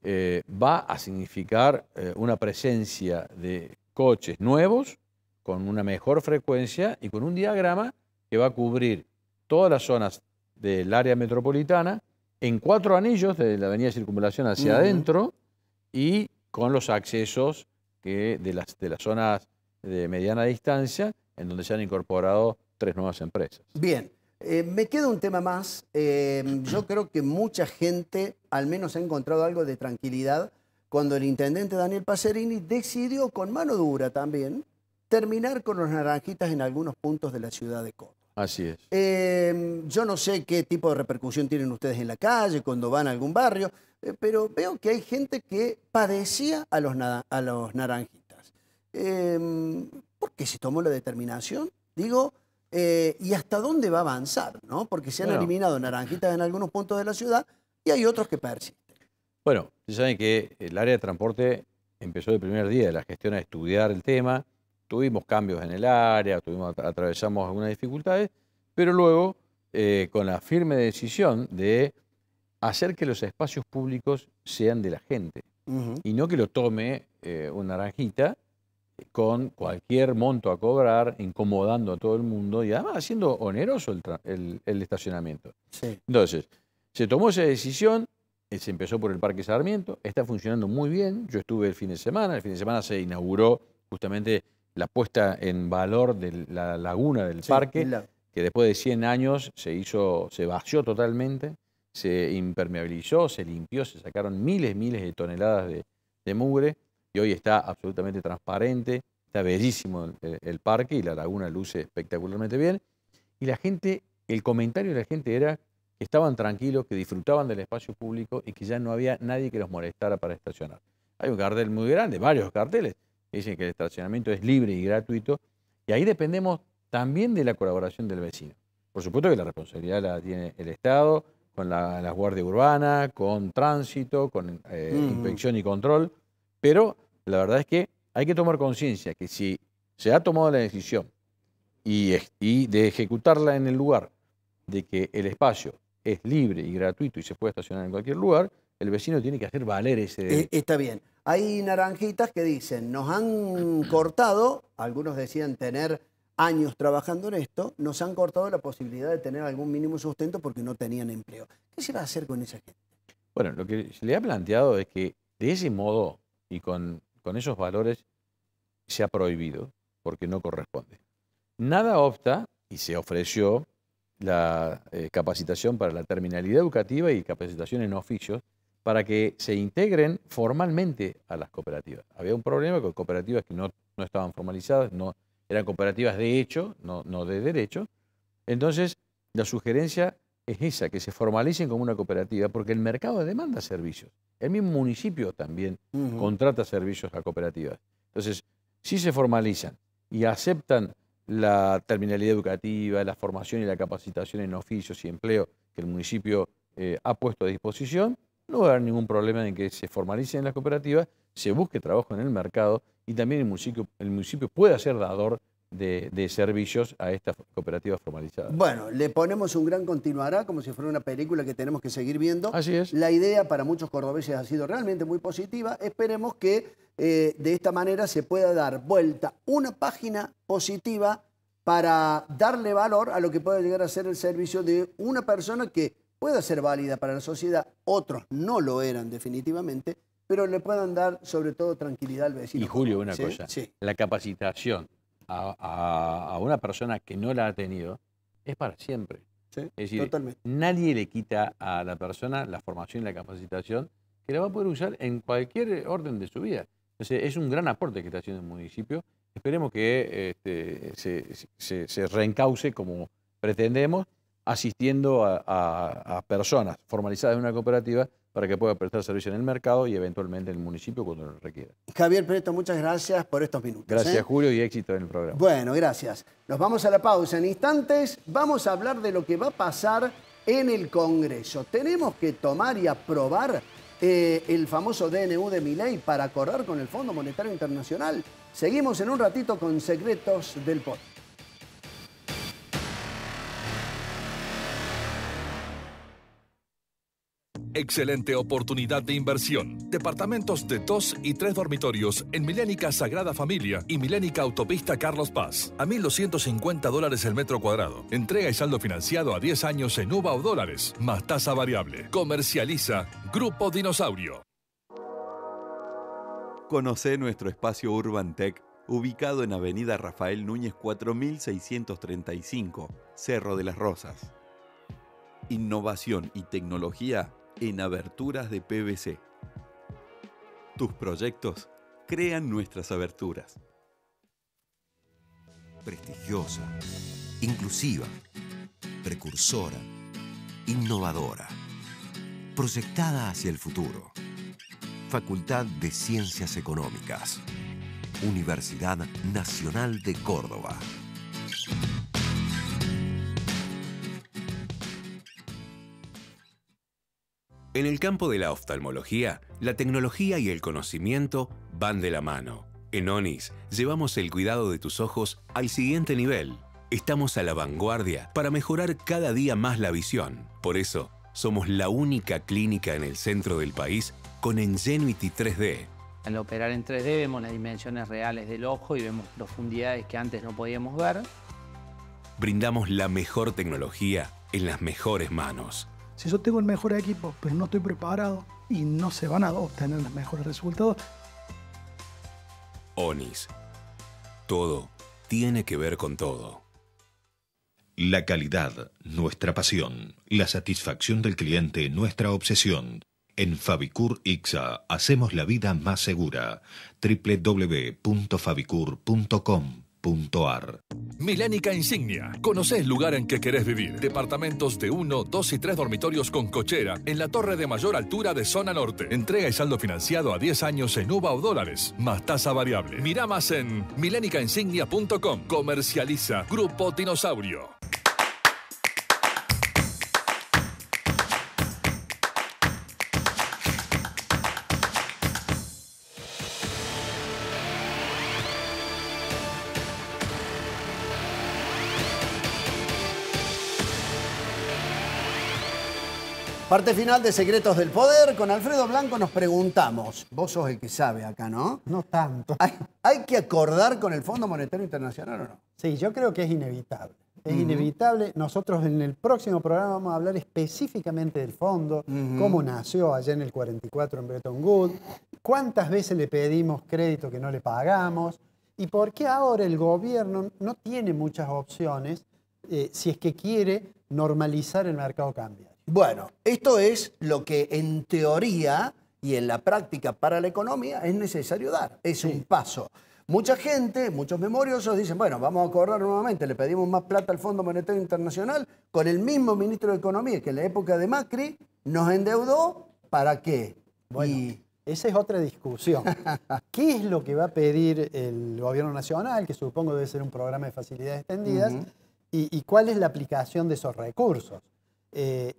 va a significar una presencia de coches nuevos con una mejor frecuencia y con un diagrama que va a cubrir todas las zonas del área metropolitana en 4 anillos de la avenida Circunvalación hacia adentro y con los accesos de las zonas de mediana distancia en donde se han incorporado 3 nuevas empresas. Bien. Me queda un tema más. Yo creo que mucha gente al menos ha encontrado algo de tranquilidad cuando el intendente Daniel Pacerini decidió con mano dura también terminar con los naranjitas en algunos puntos de la ciudad de Córdoba. Así es. Yo no sé qué tipo de repercusión tienen ustedes en la calle cuando van a algún barrio, pero veo que hay gente que padecía a los naranjitas. ¿Por qué se tomó la determinación? Digo, ¿y hasta dónde va a avanzar? ¿No? Porque se han eliminado naranjitas en algunos puntos de la ciudad y hay otros que persisten. Bueno, ustedes saben que el área de transporte empezó el primer día de la gestión a estudiar el tema. Tuvimos cambios en el área, atravesamos algunas dificultades, pero luego con la firme decisión de hacer que los espacios públicos sean de la gente y no que lo tome una naranjita con cualquier monto a cobrar, incomodando a todo el mundo y además haciendo oneroso el estacionamiento. Sí. Entonces, se tomó esa decisión, se empezó por el Parque Sarmiento, está funcionando muy bien. Yo estuve el fin de semana se inauguró justamente la puesta en valor de la laguna del parque, que después de 100 años se vació totalmente, se impermeabilizó, se limpió, se sacaron miles de toneladas de mugre y hoy está absolutamente transparente, está bellísimo el parque y la laguna luce espectacularmente bien. Y la gente, el comentario de la gente era que estaban tranquilos, que disfrutaban del espacio público y que ya no había nadie que los molestara para estacionar. Hay un cartel muy grande, varios carteles, que dicen que el estacionamiento es libre y gratuito, y ahí dependemos también de la colaboración del vecino. Por supuesto que la responsabilidad la tiene el Estado, con la Guardia Urbana, con tránsito, con inspección y control, pero la verdad es que hay que tomar conciencia que si se ha tomado la decisión y de ejecutarla en el lugar, de que el espacio es libre y gratuito y se puede estacionar en cualquier lugar, el vecino tiene que hacer valer ese derecho. Está bien. Hay naranjitas que dicen, nos han cortado, algunos decían tener años trabajando en esto, nos han cortado la posibilidad de tener algún mínimo sustento porque no tenían empleo. ¿Qué se va a hacer con esa gente? Bueno, lo que se le ha planteado es que de ese modo y con esos valores se ha prohibido porque no corresponde. Nada obsta, y se ofreció la capacitación para la terminalidad educativa y capacitación en oficios para que se integren formalmente a las cooperativas. Había un problema con cooperativas que no estaban formalizadas, no eran cooperativas de hecho, no de derecho. Entonces, la sugerencia es esa, que se formalicen como una cooperativa, porque el mercado demanda servicios. El mismo municipio también contrata servicios a cooperativas. Entonces, si se formalizan y aceptan la terminalidad educativa, la formación y la capacitación en oficios y empleo que el municipio ha puesto a disposición, no va a haber ningún problema en que se formalicen las cooperativas, se busque trabajo en el mercado y también el municipio pueda ser dador de servicios a estas cooperativas formalizadas. Bueno, le ponemos un gran continuará, como si fuera una película que tenemos que seguir viendo. Así es. La idea para muchos cordobeses ha sido realmente muy positiva. Esperemos que de esta manera se pueda dar vuelta una página positiva para darle valor a lo que pueda llegar a ser el servicio de una persona que pueda ser válida para la sociedad. Otros no lo eran definitivamente, pero le puedan dar sobre todo tranquilidad al vecino. Y Julio, una cosa, la capacitación a una persona que no la ha tenido es para siempre. Sí, es decir, totalmente. Nadie le quita a la persona la formación y la capacitación que la va a poder usar en cualquier orden de su vida. Entonces, es un gran aporte que está haciendo el municipio. Esperemos que se reencauce como pretendemos, asistiendo a personas formalizadas en una cooperativa para que pueda prestar servicio en el mercado y eventualmente en el municipio cuando lo requiera. Javier Preto, muchas gracias por estos minutos. Gracias, Julio, y éxito en el programa. Bueno, gracias. Nos vamos a la pausa. En instantes vamos a hablar de lo que va a pasar en el Congreso. Tenemos que tomar y aprobar el famoso DNU de Milei para acordar con el Fondo Monetario Internacional. Seguimos en un ratito con Secretos del Poder. Excelente oportunidad de inversión. Departamentos de 2 y 3 dormitorios en Milénica Sagrada Familia y Milénica Autopista Carlos Paz. A $1.250 el metro cuadrado. Entrega y saldo financiado a 10 años en UVA o dólares, más tasa variable. Comercializa Grupo Dinosaurio. Conocé nuestro espacio Urban Tech, ubicado en Avenida Rafael Núñez 4635, Cerro de las Rosas. Innovación y tecnología en aberturas de PVC. Tus proyectos crean nuestras aberturas. Prestigiosa, inclusiva, precursora, innovadora, proyectada hacia el futuro. Facultad de Ciencias Económicas. Universidad Nacional de Córdoba. En el campo de la oftalmología, la tecnología y el conocimiento van de la mano. En ONIS llevamos el cuidado de tus ojos al siguiente nivel. Estamos a la vanguardia para mejorar cada día más la visión. Por eso, somos la única clínica en el centro del país con Ingenuity 3D. Al operar en 3D vemos las dimensiones reales del ojo y vemos profundidades que antes no podíamos ver. Brindamos la mejor tecnología en las mejores manos. Si yo tengo el mejor equipo, pero no estoy preparado y no se van a obtener los mejores resultados. ONIS. Todo tiene que ver con todo. La calidad, nuestra pasión. La satisfacción del cliente, nuestra obsesión. En Fabicur Ixa hacemos la vida más segura. www.fabicur.com.ar. Milénica Insignia. Conocé el lugar en que querés vivir. Departamentos de 1, 2 y 3 dormitorios con cochera en la torre de mayor altura de zona norte. Entrega y saldo financiado a 10 años en UVA o dólares, más tasa variable. Mirá más en milénicainsignia.com. Comercializa Grupo Dinosaurio. Parte final de Secretos del Poder. Con Alfredo Blanco nos preguntamos, vos sos el que sabe acá, ¿no? No tanto. ¿Hay que acordar con el Fondo Monetario Internacional o no? Sí, yo creo que es inevitable. Es inevitable. Nosotros en el próximo programa vamos a hablar específicamente del fondo, cómo nació allá en el 44 en Bretton Woods, cuántas veces le pedimos crédito que no le pagamos y por qué ahora el gobierno no tiene muchas opciones si es que quiere normalizar el mercado cambiario. Bueno, esto es lo que en teoría y en la práctica para la economía es necesario dar. Es un paso. Mucha gente, muchos memoriosos dicen, bueno, vamos a acordar nuevamente, le pedimos más plata al Fondo Monetario Internacional con el mismo ministro de Economía que en la época de Macri nos endeudó, ¿para qué? Bueno, esa es otra discusión. ¿Qué es lo que va a pedir el gobierno nacional, que supongo debe ser un programa de facilidades extendidas, y cuál es la aplicación de esos recursos?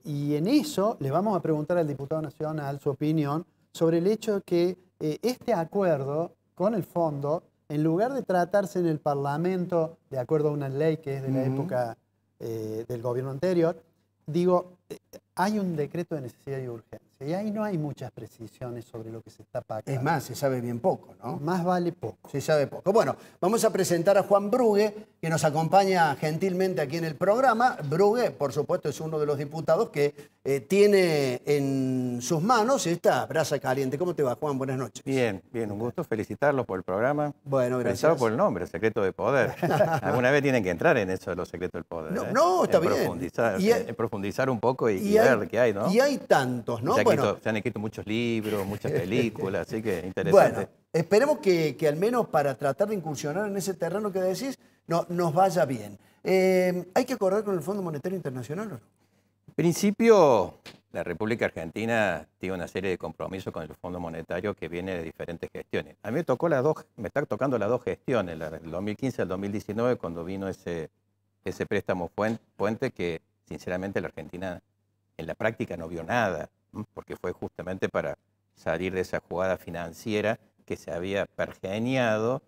Y en eso le vamos a preguntar al diputado nacional su opinión sobre el hecho de que este acuerdo con el fondo, en lugar de tratarse en el Parlamento de acuerdo a una ley que es de la época del gobierno anterior, digo, hay un decreto de necesidad y urgencia. Y ahí no hay muchas precisiones sobre lo que se está pagando. Es más, se sabe bien poco, ¿no? Más vale poco. Se sabe poco. Bueno, vamos a presentar a Juan Brugue, que nos acompaña gentilmente aquí en el programa. Brugue, por supuesto, es uno de los diputados que tiene en sus manos esta brasa caliente. ¿Cómo te va, Juan? Buenas noches. Bien, bien. Un gusto felicitarlos por el programa. Bueno, gracias. Pensado por el nombre, Secreto de Poder. Alguna vez tienen que entrar en eso de los secretos del poder. No, está bien. Profundizar un poco y ver qué hay, ¿no? Y hay tantos, ¿no? Se han escrito muchos libros, muchas películas, así que interesante. Bueno, esperemos que al menos para tratar de incursionar en ese terreno que decís, nos vaya bien. ¿Hay que acordar con el Fondo Monetario Internacional o no? En principio, la República Argentina tiene una serie de compromisos con el Fondo Monetario que viene de diferentes gestiones. A mí me está tocando las dos gestiones, la del 2015 al 2019, cuando vino ese préstamo puente que, sinceramente, la Argentina en la práctica no vio nada, porque fue justamente para salir de esa jugada financiera que se había pergeñado,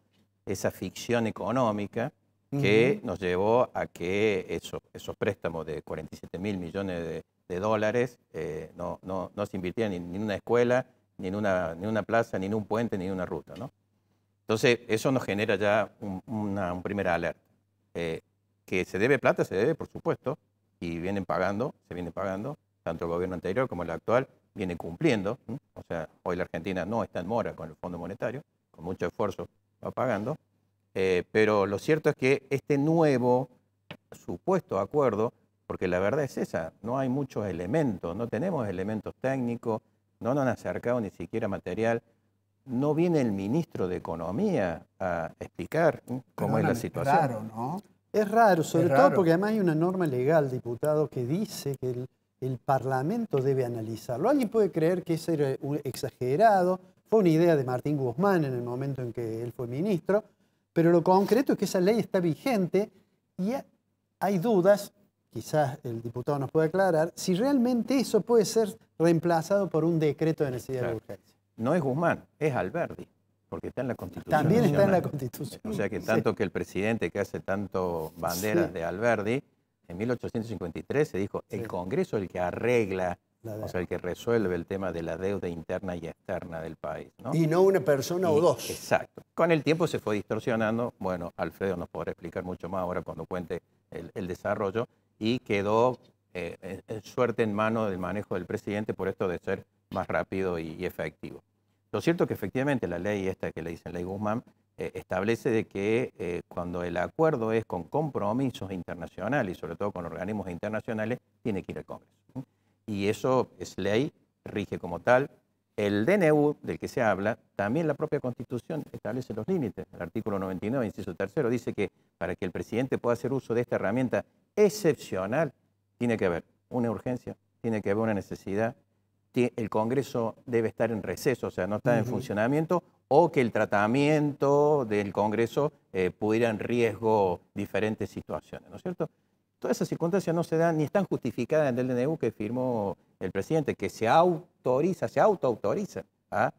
esa ficción económica que nos llevó a que esos préstamos de 47.000 millones de dólares no se invirtieran ni en una escuela, ni en una plaza, ni en un puente, ni en una ruta, ¿no? Entonces, eso nos genera ya un primer alerta. Que se debe plata, se debe, por supuesto, y se viene pagando, tanto el gobierno anterior como el actual viene cumpliendo. O sea, hoy la Argentina no está en mora con el Fondo Monetario, con mucho esfuerzo va pagando. Pero lo cierto es que este nuevo supuesto acuerdo, porque la verdad es esa, no hay muchos elementos, no tenemos elementos técnicos, no nos han acercado ni siquiera material, no viene el ministro de Economía a explicar cómo es la situación. Es raro, ¿no? Es raro, sobre todo porque además hay una norma legal, diputado, que dice que el Parlamento debe analizarlo. Alguien puede creer que eso era exagerado, fue una idea de Martín Guzmán en el momento en que él fue ministro, pero lo concreto es que esa ley está vigente y hay dudas, quizás el diputado nos puede aclarar, si realmente eso puede ser reemplazado por un decreto de necesidad de urgencia. No es Guzmán, es Alberdi, porque está en la Constitución. También nacional. está en la Constitución. O sea que tanto que el presidente que hace tanto banderas de Alberdi, en 1853 se dijo, el Congreso es el que arregla, o sea, el que resuelve el tema de la deuda interna y externa del país, ¿no? Y no una persona o dos. Exacto. Con el tiempo se fue distorsionando, bueno, Alfredo nos podrá explicar mucho más ahora cuando cuente el desarrollo, y quedó en suerte en mano del manejo del presidente por esto de ser más rápido y efectivo. Lo cierto es que efectivamente la ley esta que le dicen ley Guzmán establece de que cuando el acuerdo es con compromisos internacionales y sobre todo con organismos internacionales, tiene que ir al Congreso. Y eso es ley, rige como tal. El DNU del que se habla, también la propia Constitución establece los límites. El artículo 99, inciso 3, dice que para que el presidente pueda hacer uso de esta herramienta excepcional, tiene que haber una urgencia, tiene que haber una necesidad, el Congreso debe estar en receso, o sea, no está en funcionamiento, o que el tratamiento del Congreso pudiera en riesgo diferentes situaciones, ¿no es cierto? Todas esas circunstancias no se dan ni están justificadas en el DNU que firmó el presidente, que se autoautoriza a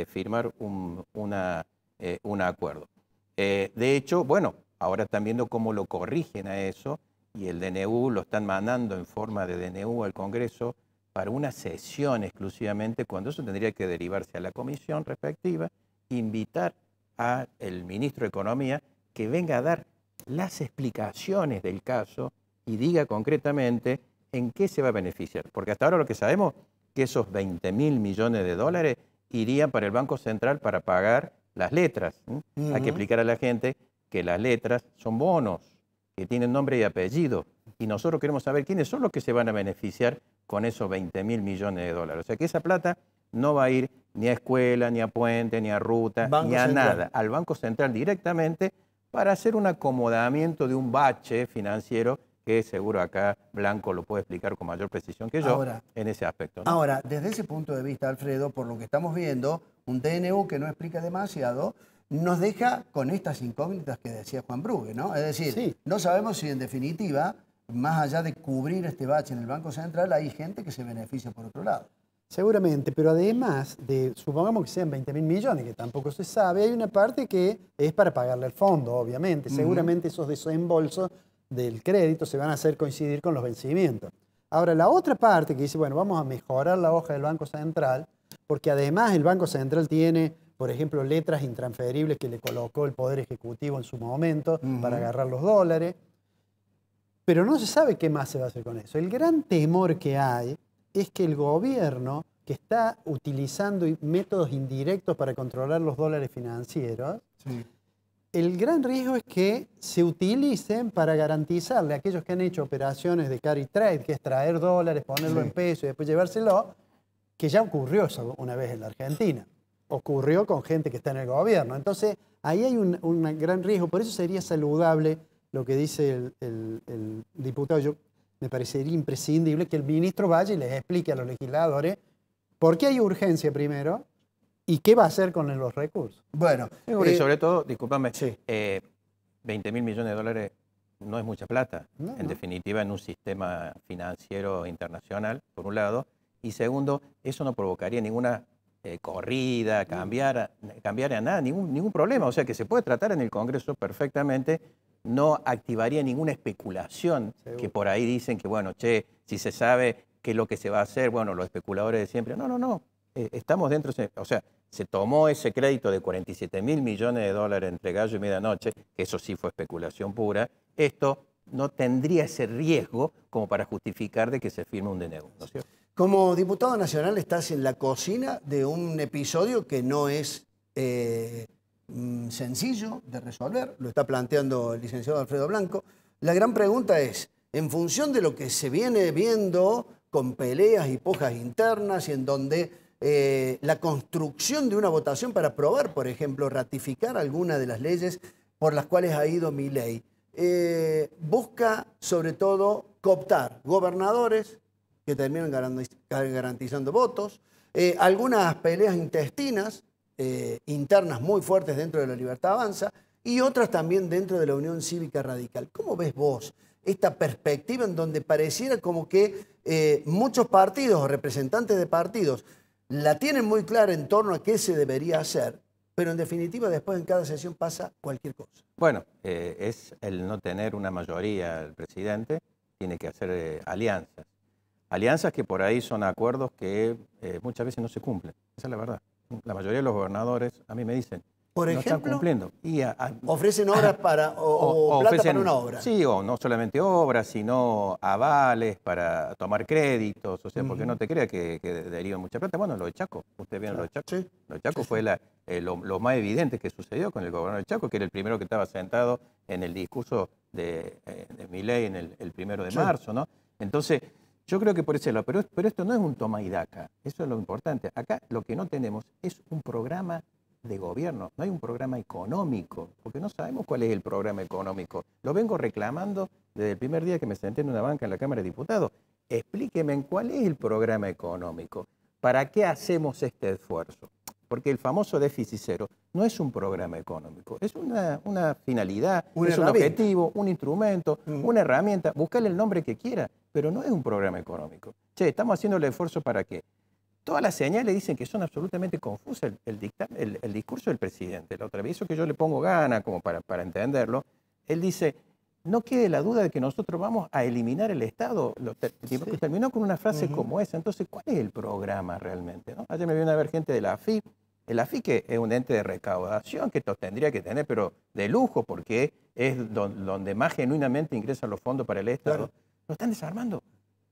firmar un acuerdo. De hecho, bueno, ahora están viendo cómo lo corrigen a eso y el DNU lo están mandando en forma de DNU al Congreso para una sesión exclusivamente, cuando eso tendría que derivarse a la comisión respectiva, invitar al ministro de Economía que venga a dar las explicaciones del caso y diga concretamente en qué se va a beneficiar. Porque hasta ahora lo que sabemos es que esos 20.000 millones de dólares irían para el Banco Central para pagar las letras. Hay que explicar a la gente que las letras son bonos, que tienen nombre y apellido. Y nosotros queremos saber quiénes son los que se van a beneficiar con esos 20.000 millones de dólares. O sea que esa plata no va a ir ni a escuela, ni a puente, ni a ruta, ni a nada. Al Banco Central directamente para hacer un acomodamiento de un bache financiero que seguro acá Blanco lo puede explicar con mayor precisión que yo ahora, en ese aspecto, ¿no? Ahora, desde ese punto de vista, Alfredo, por lo que estamos viendo, un DNU que no explica demasiado, nos deja con estas incógnitas que decía Juan Brugue, ¿no? Es decir, no sabemos si en definitiva, más allá de cubrir este bache en el Banco Central, hay gente que se beneficia por otro lado. Seguramente, pero además de, supongamos que sean 20.000 millones, que tampoco se sabe, hay una parte que es para pagarle al fondo, obviamente. Seguramente esos desembolsos del crédito se van a hacer coincidir con los vencimientos. Ahora, la otra parte que dice, bueno, vamos a mejorar la hoja del Banco Central, porque además el Banco Central tiene, por ejemplo, letras intransferibles que le colocó el Poder Ejecutivo en su momento para agarrar los dólares, pero no se sabe qué más se va a hacer con eso. El gran temor que hay es que el gobierno, que está utilizando métodos indirectos para controlar los dólares financieros, el gran riesgo es que se utilicen para garantizarle a aquellos que han hecho operaciones de carry trade, que es traer dólares, ponerlo en peso y después llevárselo, que ya ocurrió eso una vez en la Argentina. Ocurrió con gente que está en el gobierno. Entonces, ahí hay un gran riesgo. Por eso sería saludable lo que dice el diputado. Me parecería imprescindible que el ministro vaya y les explique a los legisladores por qué hay urgencia primero y qué va a hacer con los recursos. Bueno, y sobre todo, discúlpame, 20.000 millones de dólares no es mucha plata, en definitiva, en un sistema financiero internacional, por un lado, y segundo, eso no provocaría ninguna corrida, cambiar a nada, ningún problema, o sea que se puede tratar en el Congreso perfectamente. No activaría ninguna especulación, que por ahí dicen que, bueno, si se sabe qué es lo que se va a hacer, bueno, los especuladores de siempre. No, estamos dentro, o sea, se tomó ese crédito de 47.000 millones de dólares entre gallo y medianoche, que eso sí fue especulación pura. Esto no tendría ese riesgo como para justificar de que se firme un DNU, ¿no es cierto? Como diputado nacional estás en la cocina de un episodio que no es sencillo de resolver, lo está planteando el licenciado Alfredo Blanco. La gran pregunta es, en función de lo que se viene viendo con peleas y pujas internas y en donde la construcción de una votación para aprobar, por ejemplo, ratificar alguna de las leyes por las cuales ha ido Milei, busca sobre todo cooptar gobernadores que terminan garantizando votos, algunas peleas intestinas, internas muy fuertes dentro de la Libertad Avanza y otras también dentro de la Unión Cívica Radical. ¿Cómo ves vos esta perspectiva en donde pareciera como que muchos partidos o representantes de partidos la tienen muy clara en torno a qué se debería hacer, pero en definitiva después en cada sesión pasa cualquier cosa. Bueno, es el no tener una mayoría el presidente, tiene que hacer alianzas. Alianzas que por ahí son acuerdos que muchas veces no se cumplen, esa es la verdad. La mayoría de los gobernadores a mí me dicen, por no ejemplo, están cumpliendo. Y ofrecen obras para, o plata para una obra. Sí, o no solamente obras, sino avales para tomar créditos, o sea, porque no te creas que derivan mucha plata. Bueno, lo de Chaco, ustedes vieron lo de Chaco. Sí. Lo de Chaco fue lo más evidente que sucedió con el gobernador de Chaco, que era el primero que estaba sentado en el discurso de Milei en el 1 de marzo, ¿no? Entonces, yo creo que por ese lado, pero esto no es un toma y daca, eso es lo importante. Acá lo que no tenemos es un programa de gobierno, no hay un programa económico, porque no sabemos cuál es el programa económico. Lo vengo reclamando desde el primer día que me senté en una banca en la Cámara de Diputados. Explíqueme en cuál es el programa económico, para qué hacemos este esfuerzo. Porque el famoso déficit cero no es un programa económico, es una finalidad, es un objetivo, un instrumento, una herramienta, buscarle el nombre que quiera, pero no es un programa económico. Che, estamos haciendo el esfuerzo para qué. Todas las señales dicen que son absolutamente confusas el discurso del presidente. La otra vez, eso que yo le pongo gana como para entenderlo, él dice, no quede la duda de que nosotros vamos a eliminar el Estado. Terminó con una frase como esa. Entonces, ¿cuál es el programa realmente, ¿no? Ayer me vino a ver gente de la AFIP. El AFIP que es un ente de recaudación que esto tendría que tener, pero de lujo, porque es donde más genuinamente ingresan los fondos para el Estado. Claro. Lo están desarmando.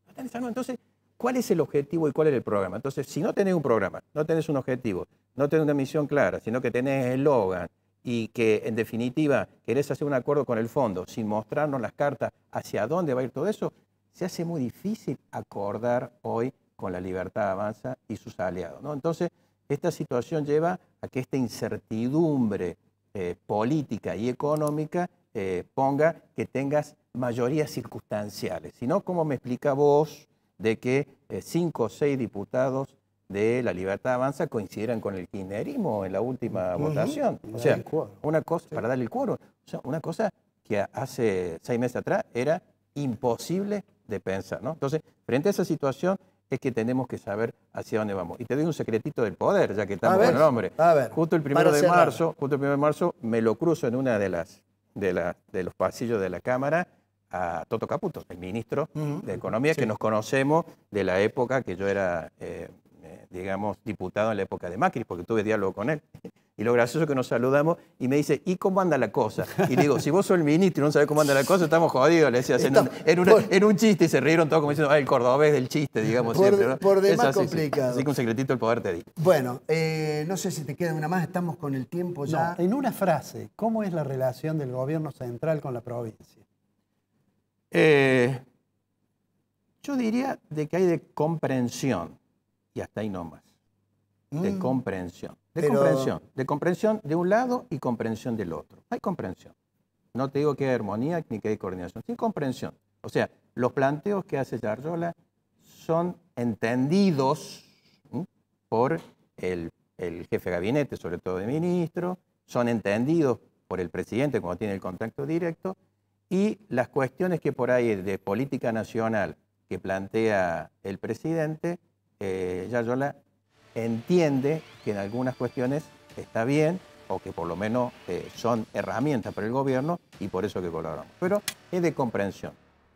Lo están desarmando. Entonces, ¿cuál es el objetivo y cuál es el programa? Entonces, si no tenés un programa, no tenés un objetivo, no tenés una misión clara, sino que tenés eslogan y que, en definitiva, querés hacer un acuerdo con el fondo sin mostrarnos las cartas hacia dónde va a ir todo eso, se hace muy difícil acordar hoy con La Libertad Avanza y sus aliados, ¿no? Entonces, esta situación lleva a que esta incertidumbre política y económica ponga que tengas mayorías circunstanciales. Si no, ¿cómo me explica vos de que 5 o 6 diputados de La Libertad Avanza coincidieran con el kirchnerismo en la última votación? O sea, una cosa, para darle el quórum, o sea, una cosa que hace 6 meses atrás era imposible de pensar, ¿no? Entonces, frente a esa situación es que tenemos que saber hacia dónde vamos. Y te doy un secretito del poder, ya que estamos con el hombre. Justo el 1 de marzo me lo cruzo en una de los pasillos de la Cámara a Toto Caputo, el ministro de Economía, que nos conocemos de la época que yo era, digamos, diputado en la época de Macri, porque tuve diálogo con él. Y lo gracioso es que nos saludamos y me dice, ¿y cómo anda la cosa? Y le digo, si vos sos el ministro y no sabés cómo anda la cosa, estamos jodidos. Le decía, en un chiste, y se rieron todos como diciendo, el cordobés del chiste, digamos, siempre, ¿no? Por demás complicado. Así que un secretito del poder te di. Bueno, no sé si te queda una más, estamos con el tiempo ya. No, en una frase, ¿cómo es la relación del gobierno central con la provincia? Yo diría de que hay de comprensión, y hasta ahí nomás, de comprensión. De comprensión de un lado y comprensión del otro. Hay comprensión. No te digo que hay armonía ni que hay coordinación, sí comprensión. O sea, los planteos que hace Yarlora son entendidos por el jefe de gabinete, sobre todo de ministro, son entendidos por el presidente cuando tiene el contacto directo, y las cuestiones que por ahí de política nacional que plantea el presidente, Yarlora entiende que en algunas cuestiones está bien o que por lo menos son herramientas para el gobierno y por eso que colaboramos. Pero es de comprensión.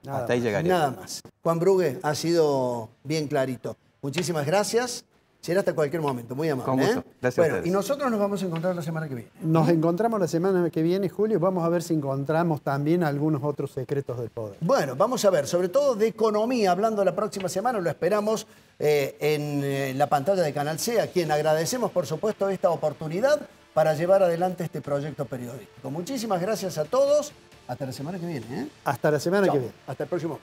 Hasta ahí llegaría. Nada más. Juan Brugue, ha sido bien clarito. Muchísimas gracias. Será hasta cualquier momento. Muy amable. Con gusto. Gracias a ustedes. Y nosotros nos vamos a encontrar la semana que viene. Nos encontramos la semana que viene, Julio. Vamos a ver si encontramos también algunos otros secretos del poder. Bueno, vamos a ver, sobre todo de economía, hablando la próxima semana. Lo esperamos en la pantalla de Canal C, a quien agradecemos, por supuesto, esta oportunidad para llevar adelante este proyecto periodístico. Muchísimas gracias a todos. Hasta la semana que viene. Hasta la semana que viene. Hasta el próximo.